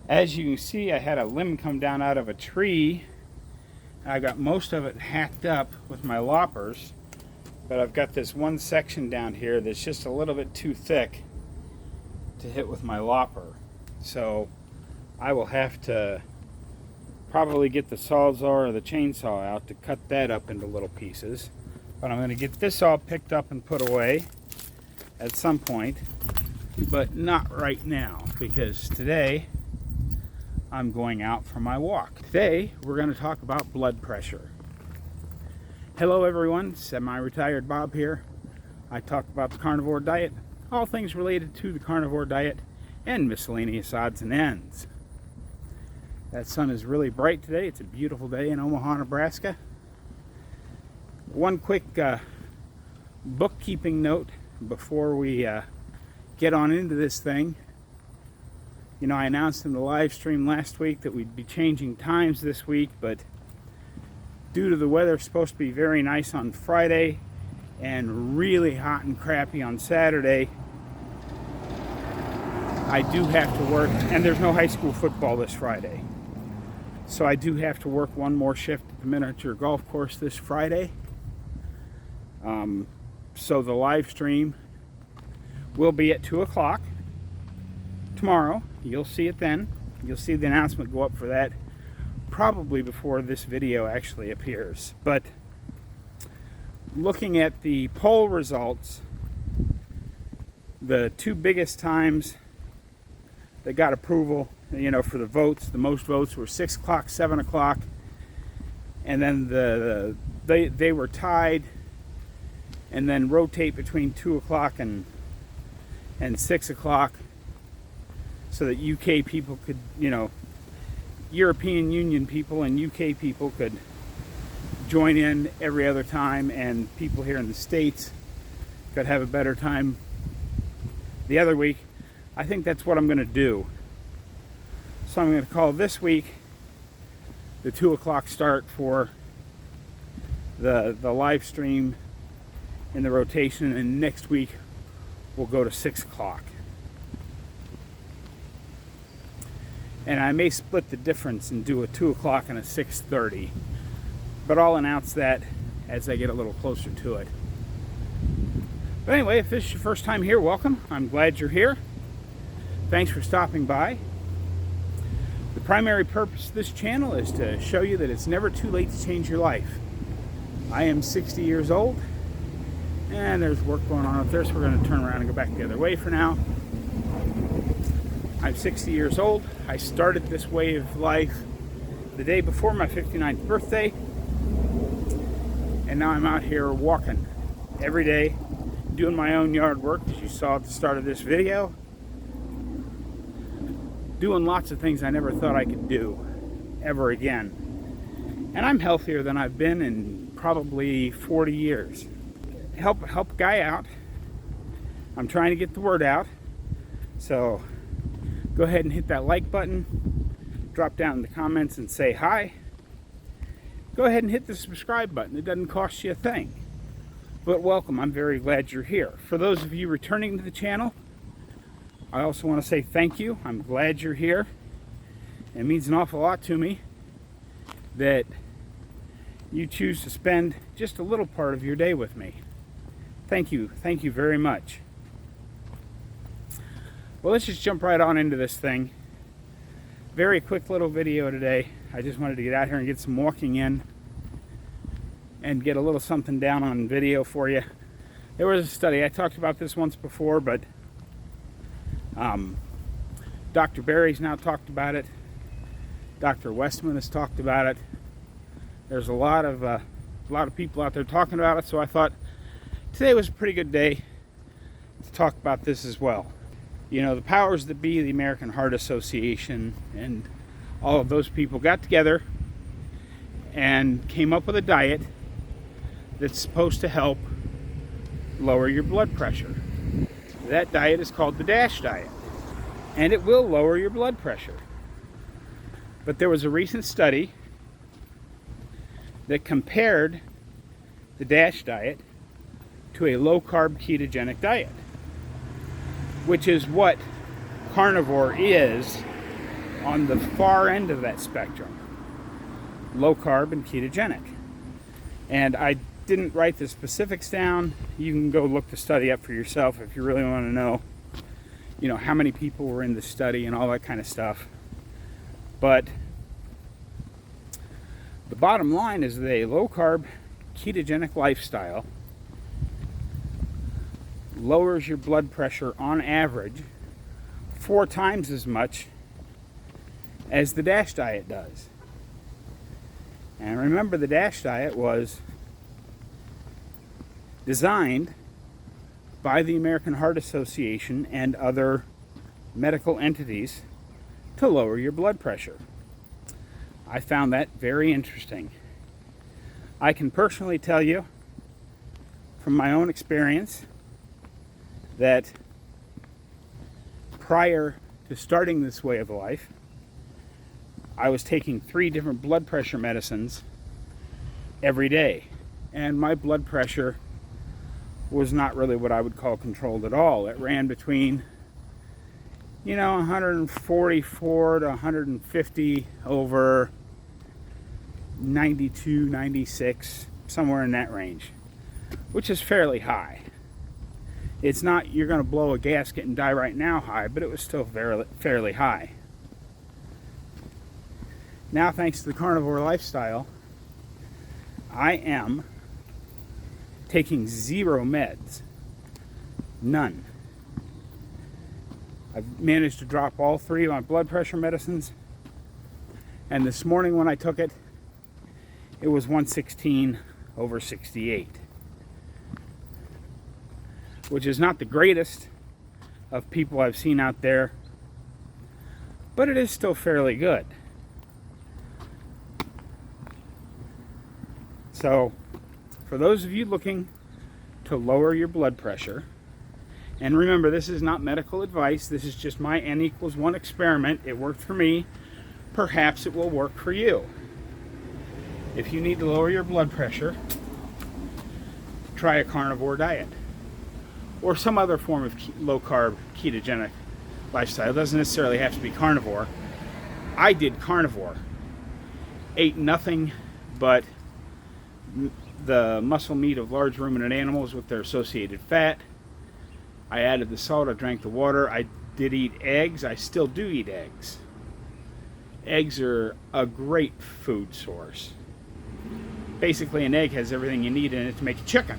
As you can see, I had a limb come down out of a tree. I got most of it hacked up with my loppers, but I've got this one section down here that's just a little bit too thick to hit with my lopper. So I will have to probably get the Sawzall or the chainsaw out to cut that up into little pieces. But I'm going to get this all picked up and put away at some point, but not right now, because today I'm going out for my walk. Today we're going to talk about blood pressure. Hello everyone, semi-retired Bob here. I talk about the carnivore diet, all things related to the carnivore diet, and miscellaneous odds and ends. That sun is really bright today. It's a beautiful day in Omaha, Nebraska. One quick bookkeeping note before we get on into this thing. You know, I announced in the live stream last week that we'd be changing times this week, but due to the weather supposed to be very nice on Friday and really hot and crappy on Saturday, I do have to work, and there's no high school football this Friday. So I do have to work one more shift at the miniature golf course this Friday. So the live stream will be at 2 o'clock tomorrow. You'll see it then. You'll see the announcement go up for that probably before this video actually appears. But looking at the poll results, the two biggest times that got approval, you know, for the votes, the most votes were 6 o'clock, 7 o'clock, and then they were tied, and then rotate between 2 o'clock and 6 o'clock, so that UK people could, you know, European Union people and UK people could join in every other time, and people here in the States could have a better time the other week. I think that's what I'm going to do. So I'm going to call this week the 2 o'clock start for the live stream in the rotation, and next week we'll go to 6 o'clock. And I may split the difference and do a 2 o'clock and a 6:30, but I'll announce that as I get a little closer to it. But anyway, if this is your first time here, welcome. I'm glad you're here. Thanks for stopping by. The primary purpose of this channel is to show you that it's never too late to change your life. I am 60 years old, and there's work going on up there, so we're going to turn around and go back the other way for now. I'm 60 years old. I started this way of life the day before my 59th birthday, and now I'm out here walking every day, doing my own yard work, as you saw at the start of this video, doing lots of things I never thought I could do ever again. And I'm healthier than I've been in probably 40 years. Help a guy out. I'm trying to get the word out. So go ahead and hit that like button. Drop down in the comments and say hi. Go ahead and hit the subscribe button. It doesn't cost you a thing. But welcome. I'm very glad you're here. For those of you returning to the channel, I also want to say thank you. I'm glad you're here. It means an awful lot to me that you choose to spend just a little part of your day with me. Thank you. Thank you very much. Well, let's just jump right on into this thing. Very quick little video today. I just wanted to get out here and get some walking in and get a little something down on video for you. There was a study. I talked about this once before, but Dr. Berry's now talked about it. Dr. Westman has talked about it. There's a lot of people out there talking about it, so I thought today was a pretty good day to talk about this as well. You know, the powers that be, the American Heart Association, and all of those people got together and came up with a diet that's supposed to help lower your blood pressure. That diet is called the DASH diet, and it will lower your blood pressure. But there was a recent study that compared the DASH diet to a low carb ketogenic diet, which is what carnivore is on the far end of that spectrum, low carb and ketogenic. And I didn't write the specifics down. You can go look the study up for yourself if you really want to know, how many people were in the study and all that kind of stuff. But the bottom line is that a low carb ketogenic lifestyle lowers your blood pressure on average 4 times as much as the DASH diet does. And remember, the DASH diet was designed by the American Heart Association and other medical entities to lower your blood pressure. I found that very interesting. I can personally tell you from my own experience that prior to starting this way of life, I was taking 3 different blood pressure medicines every day. And my blood pressure was not really what I would call controlled at all. It ran between, 144 to 150 over 92, 96, somewhere in that range, which is fairly high. It's not you're going to blow a gasket and die right now high, but it was still fairly high. Now, thanks to the carnivore lifestyle, I am taking 0 meds. None. I've managed to drop all 3 of my blood pressure medicines. And this morning when I took it, it was 116 over 68. Which is not the greatest of people I've seen out there, but it is still fairly good. So, for those of you looking to lower your blood pressure, and remember, this is not medical advice, this is just my N=1 experiment. It worked for me. Perhaps it will work for you. If you need to lower your blood pressure, try a carnivore diet or some other form of low carb ketogenic lifestyle. It doesn't necessarily have to be carnivore. I did carnivore. Ate nothing but the muscle meat of large ruminant animals with their associated fat. I added the salt, I drank the water. I did eat eggs. I still do eat eggs. Eggs are a great food source. Basically, an egg has everything you need in it to make a chicken.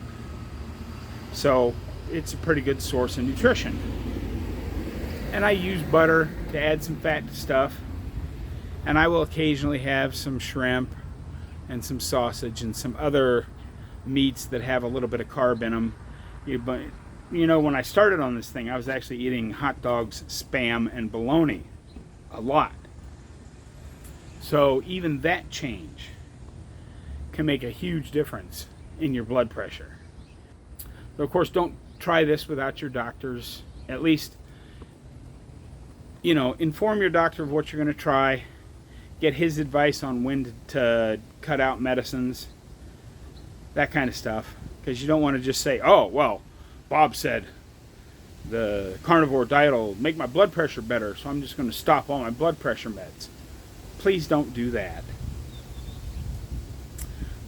So it's a pretty good source of nutrition. And I use butter to add some fat to stuff. And I will occasionally have some shrimp and some sausage and some other meats that have a little bit of carb in them. When I started on this thing, I was actually eating hot dogs, Spam, and bologna a lot. So even that change can make a huge difference in your blood pressure. But of course, don't try this without your doctor's, at least, inform your doctor of what you're going to try. Get his advice on when to cut out medicines, that kind of stuff. Because you don't want to just say, oh, well, Bob said the carnivore diet will make my blood pressure better, so I'm just going to stop all my blood pressure meds. Please don't do that.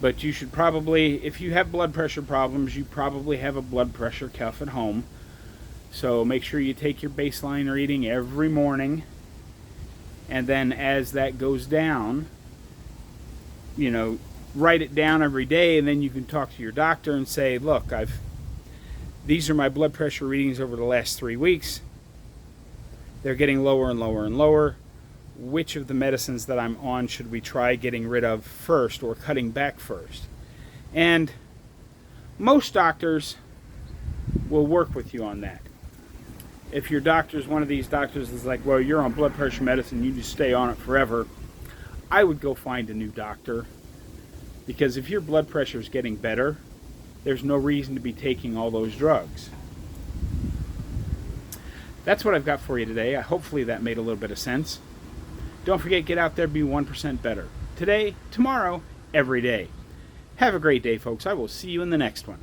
But you should probably, if you have blood pressure problems, you probably have a blood pressure cuff at home. So make sure you take your baseline reading every morning. And then as that goes down, write it down every day, and then you can talk to your doctor and say, look, these are my blood pressure readings over the last 3 weeks. They're getting lower and lower and lower. Which of the medicines that I'm on should we try getting rid of first or cutting back first? And most doctors will work with you on that. If your doctor's one of these doctors that's like, well, you're on blood pressure medicine, you just stay on it forever, I would go find a new doctor. Because if your blood pressure is getting better, there's no reason to be taking all those drugs. That's what I've got for you today. Hopefully that made a little bit of sense. Don't forget, get out there, be 1% better. Today, tomorrow, every day. Have a great day, folks. I will see you in the next one.